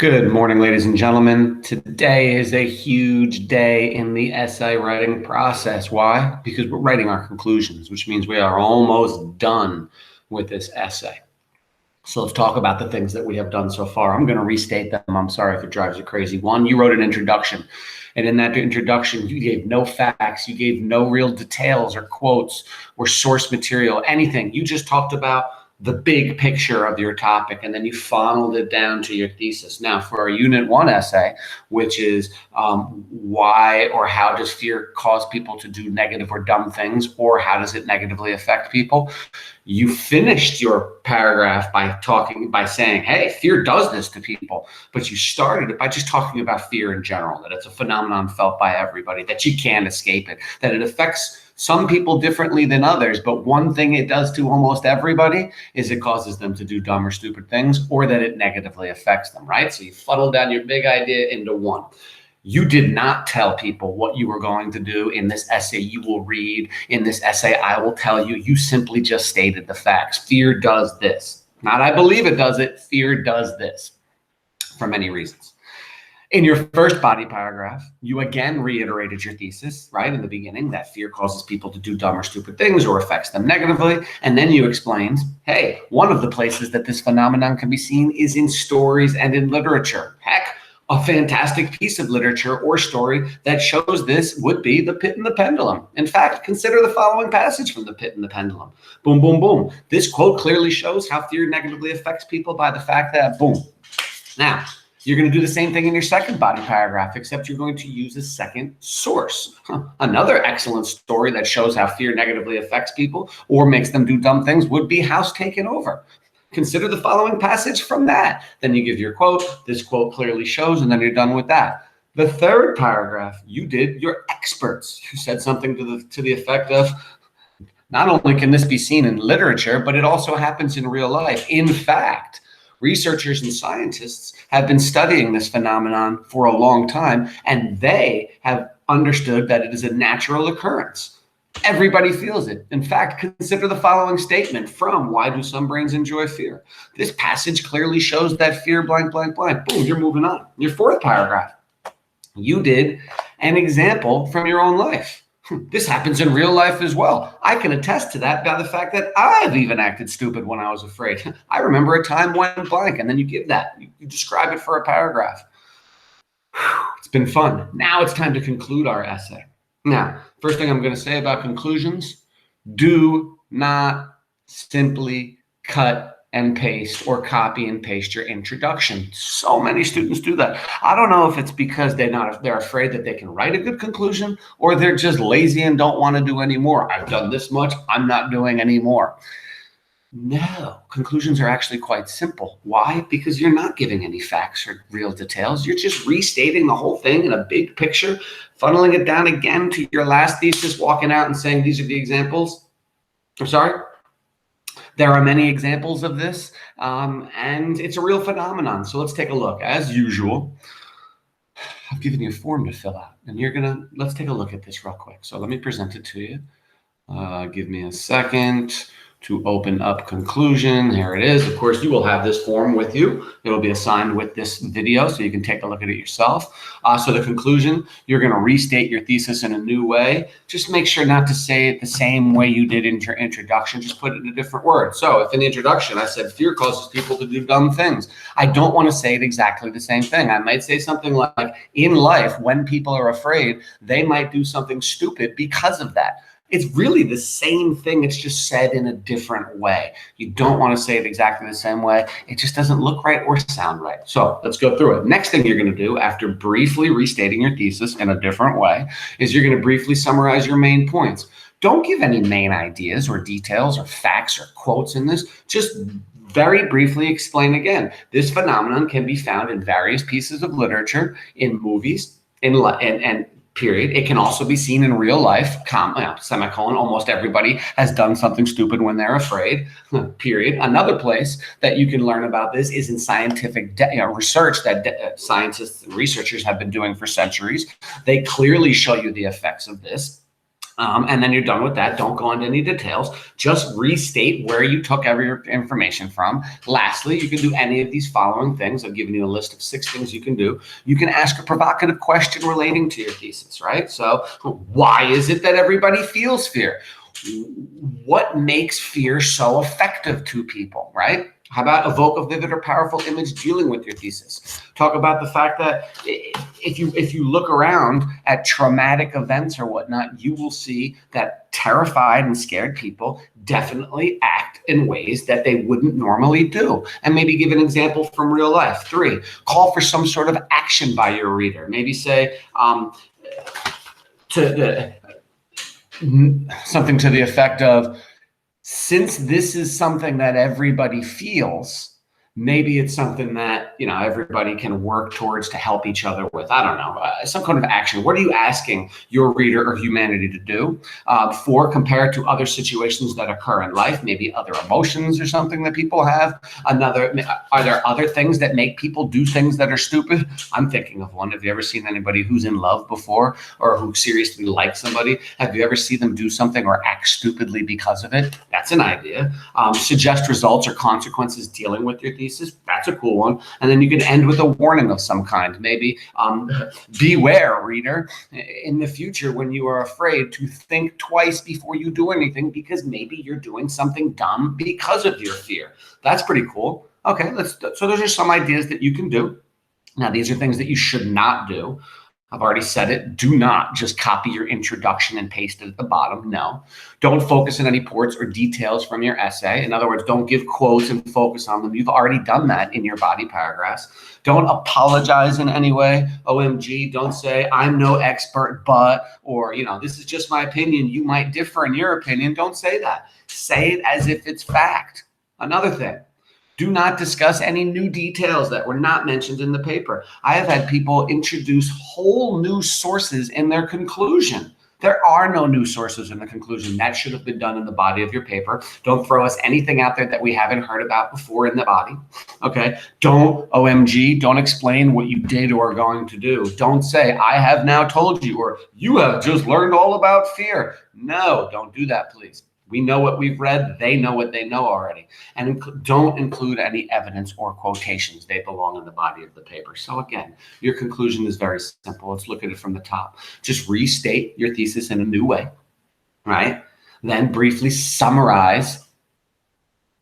Good morning, ladies and gentlemen. Today is a huge day in the essay writing process. Why? Because we're writing our conclusions, which means we are almost done with this essay. So let's talk about the things that we have done so far. I'm going to restate them. I'm sorry if it drives you crazy. One, you wrote an introduction. And in that introduction, you gave no facts. You gave no real details or quotes or source material, anything. You just talked about the big picture of your topic, and then you funneled it down to your thesis. Now, for a Unit 1 essay, which is why or how does fear cause people to do negative or dumb things, or how does it negatively affect people, you finished your paragraph by saying, hey, fear does this to people. But you started it by just talking about fear in general, that it's a phenomenon felt by everybody, that you can't escape it, that it affects some people differently than others, but one thing it does to almost everybody is it causes them to do dumb or stupid things, or that it negatively affects them, right? So you funneled down your big idea into one. You did not tell people what you were going to do in this essay. You will read in this essay, I will tell you. You simply just stated the facts. Fear does this. Not I believe it does it. Fear does this for many reasons. In your first body paragraph, you again reiterated your thesis, right, in the beginning, that fear causes people to do dumb or stupid things or affects them negatively. And then you explained, hey, one of the places that this phenomenon can be seen is in stories and in literature. Heck, a fantastic piece of literature or story that shows this would be The Pit and the Pendulum. In fact, consider the following passage from The Pit and the Pendulum. Boom, boom, boom. This quote clearly shows how fear negatively affects people by the fact that, boom. Now, you're going to do the same thing in your second body paragraph, except you're going to use a second source. Another excellent story that shows how fear negatively affects people or makes them do dumb things would be House Taken Over. Consider the following passage from that. Then you give your quote. This quote clearly shows, and then you're done with that. The third paragraph, you did your experts. You said something to the effect of, not only can this be seen in literature, but it also happens in real life. In fact, researchers and scientists have been studying this phenomenon for a long time, and they have understood that it is a natural occurrence. Everybody feels it. In fact, consider the following statement from Why Do Some Brains Enjoy Fear? This passage clearly shows that fear blank, blank, blank. Boom, you're moving on. Your fourth paragraph, you did an example from your own life. This happens in real life as well. I can attest to that by the fact that I've even acted stupid when I was afraid. I remember a time when blank, and then you give that. You describe it for a paragraph. It's been fun. Now it's time to conclude our essay. Now, first thing I'm going to say about conclusions, do not simply cut and paste or copy and paste your introduction. So many students do that. I don't know if it's because they're afraid that they can write a good conclusion, or they're just lazy and don't want to do any more. I've done this much, I'm not doing any more. No, conclusions are actually quite simple. Why? Because you're not giving any facts or real details. You're just restating the whole thing in a big picture, funneling it down again to your last thesis, walking out and saying, these are the examples. I'm sorry. There are many examples of this, and it's a real phenomenon. So let's take a look. As usual, I've given you a form to fill out, and let's take a look at this real quick. So let me present it to you. Give me a second to open up conclusion. Here it is. Of course, you will have this form with you. It will be assigned with this video, so you can take a look at it yourself. So the conclusion, you're going to restate your thesis in a new way. Just make sure not to say it the same way you did in your introduction. Just put it in a different word. So if in the introduction I said fear causes people to do dumb things, I don't want to say it exactly the same thing. I might say something like, in life, when people are afraid, they might do something stupid because of that. It's really the same thing. It's just said in a different way. You don't want to say it exactly the same way. It just doesn't look right or sound right. So let's go through it. Next thing you're going to do after briefly restating your thesis in a different way is you're going to briefly summarize your main points. Don't give any main ideas or details or facts or quotes in this. Just very briefly explain again. This phenomenon can be found in various pieces of literature, in movies, and period. It can also be seen in real life, semicolon, almost everybody has done something stupid when they're afraid, period. Another place that you can learn about this is in scientific research that scientists and researchers have been doing for centuries. They clearly show you the effects of this. And then you're done with that. Don't go into any details. Just restate where you took every information from. Lastly, you can do any of these following things. I've given you a list of 6 things you can do. You can ask a provocative question relating to your thesis, right? So why is it that everybody feels fear? What makes fear so effective to people, right? How about evoke a vivid or powerful image dealing with your thesis? Talk about the fact that if you look around at traumatic events or whatnot, you will see that terrified and scared people definitely act in ways that they wouldn't normally do. And maybe give an example from real life. 3, call for some sort of action by your reader. Maybe say something to the effect of, since this is something that everybody feels, maybe it's something that, everybody can work towards to help each other with. I don't know, some kind of action. What are you asking your reader or humanity to do? 4, compare it to other situations that occur in life, maybe other emotions or something that people have. Are there other things that make people do things that are stupid? I'm thinking of one. Have you ever seen anybody who's in love before, or who seriously likes somebody? Have you ever seen them do something or act stupidly because of it? That's an idea. Suggest results or consequences dealing with your thesis. That's a cool one. And then you can end with a warning of some kind. Maybe beware, reader, in the future when you are afraid, to think twice before you do anything, because maybe you're doing something dumb because of your fear. That's pretty cool. Okay, so those are some ideas that you can do. Now, these are things that you should not do. I've already said it. Do not just copy your introduction and paste it at the bottom. No. Don't focus on any parts or details from your essay. In other words, don't give quotes and focus on them. You've already done that in your body paragraphs. Don't apologize in any way. OMG, don't say, I'm no expert, but, or, this is just my opinion. You might differ in your opinion. Don't say that. Say it as if it's fact. Another thing. Do not discuss any new details that were not mentioned in the paper. I have had people introduce whole new sources in their conclusion. There are no new sources in the conclusion. That should have been done in the body of your paper. Don't throw us anything out there that we haven't heard about before in the body. Okay? Don't, OMG, don't explain what you did or are going to do. Don't say, I have now told you, or you have just learned all about fear. No, don't do that, please. We know what we've read. They know what they know already. And don't include any evidence or quotations. They belong in the body of the paper. So again, your conclusion is very simple. Let's look at it from the top. Just restate your thesis in a new way, right? Then briefly summarize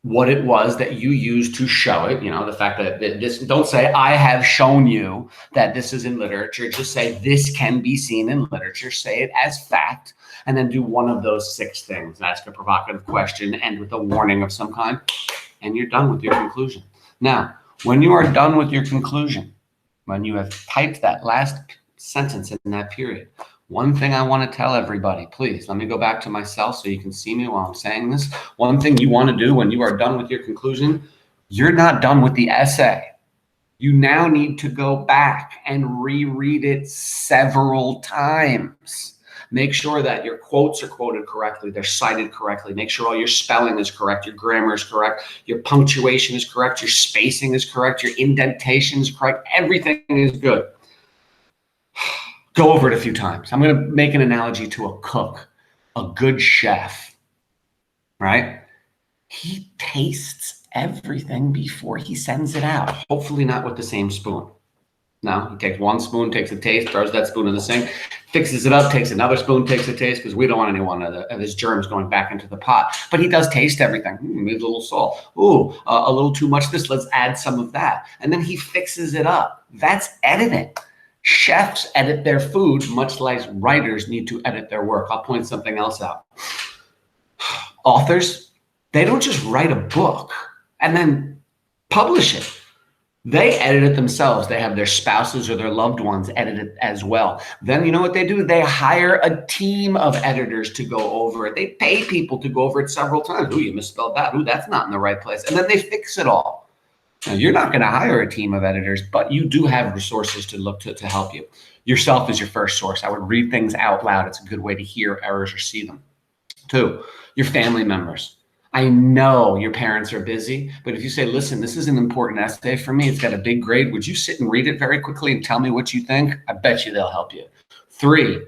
what it was that you used to show it. The fact that this, don't say, I have shown you that this is in literature. Just say, this can be seen in literature. Say it as fact. And then do one of those 6 things. Ask a provocative question, end with a warning of some kind, and you're done with your conclusion. Now, when you are done with your conclusion, when you have typed that last sentence in that period, one thing I want to tell everybody, please, let me go back to myself so you can see me while I'm saying this. One thing you want to do when you are done with your conclusion, you're not done with the essay. You now need to go back and reread it several times. Make sure that your quotes are quoted correctly, they're cited correctly. Make sure all your spelling is correct, your grammar is correct, your punctuation is correct, your spacing is correct, your indentation is correct, everything is good. Go over it a few times. I'm going to make an analogy to a cook, a good chef, right? He tastes everything before he sends it out, hopefully not with the same spoon. No, he takes one spoon, takes a taste, throws that spoon in the sink, fixes it up, takes another spoon, takes a taste, because we don't want anyone of his germs going back into the pot. But he does taste everything. Maybe a little salt. Ooh, a little too much of this. Let's add some of that. And then he fixes it up. That's editing. Chefs edit their food, much like writers need to edit their work. I'll point something else out. Authors, they don't just write a book and then publish it. They edit it themselves. They have their spouses or their loved ones edit it as well. Then you know what they do? They hire a team of editors to go over it. They pay people to go over it several times. Ooh, you misspelled that. Ooh, that's not in the right place. And then they fix it all. Now, you're not going to hire a team of editors, but you do have resources to look to help you. Yourself is your first source. I would read things out loud. It's a good way to hear errors or see them. 2, your family members. I know your parents are busy, but if you say, listen, this is an important essay for me, it's got a big grade, would you sit and read it very quickly and tell me what you think? I bet you they'll help you. 3,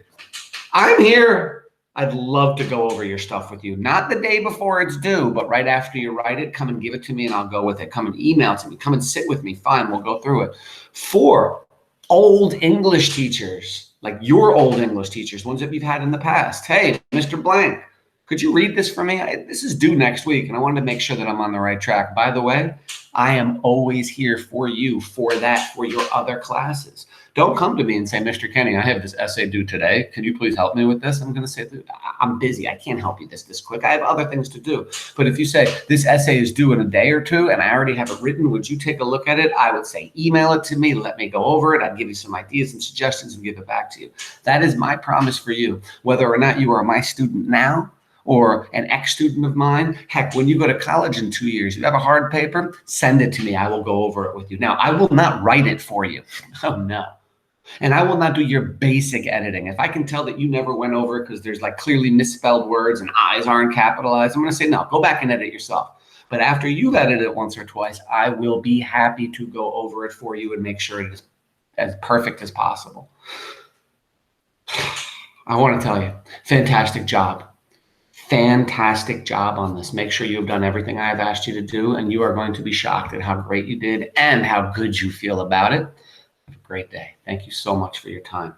I'm here I'd love to go over your stuff with you. Not the day before it's due, but right after you write it, come and give it to me and I'll go with it. Come and email to me. Come and sit with me. Fine, we'll go through it. For old English teachers, like your old English teachers, ones that you've had in the past. Hey, Mr. Blank, could you read this for me? This is due next week, and I wanted to make sure that I'm on the right track. By the way, I am always here for you, for your other classes. Don't come to me and say, Mr. Kenny, I have this essay due today. Can you please help me with this? I'm going to say, I'm busy. I can't help you this quick. I have other things to do. But if you say, this essay is due in a day or two, and I already have it written, would you take a look at it? I would say, email it to me. Let me go over it. I'd give you some ideas and suggestions and give it back to you. That is my promise for you, whether or not you are my student now or an ex-student of mine. Heck, when you go to college in 2 years, you have a hard paper, send it to me. I will go over it with you. Now, I will not write it for you. Oh, no. And I will not do your basic editing. If I can tell that you never went over it because there's like clearly misspelled words and I's aren't capitalized, I'm going to say, no, go back and edit it yourself. But after you've edited it once or twice, I will be happy to go over it for you and make sure it is as perfect as possible. I want to tell you, fantastic job. Fantastic job on this. Make sure you've done everything I've asked you to do, and you are going to be shocked at how great you did and how good you feel about it. Have a great day. Thank you so much for your time.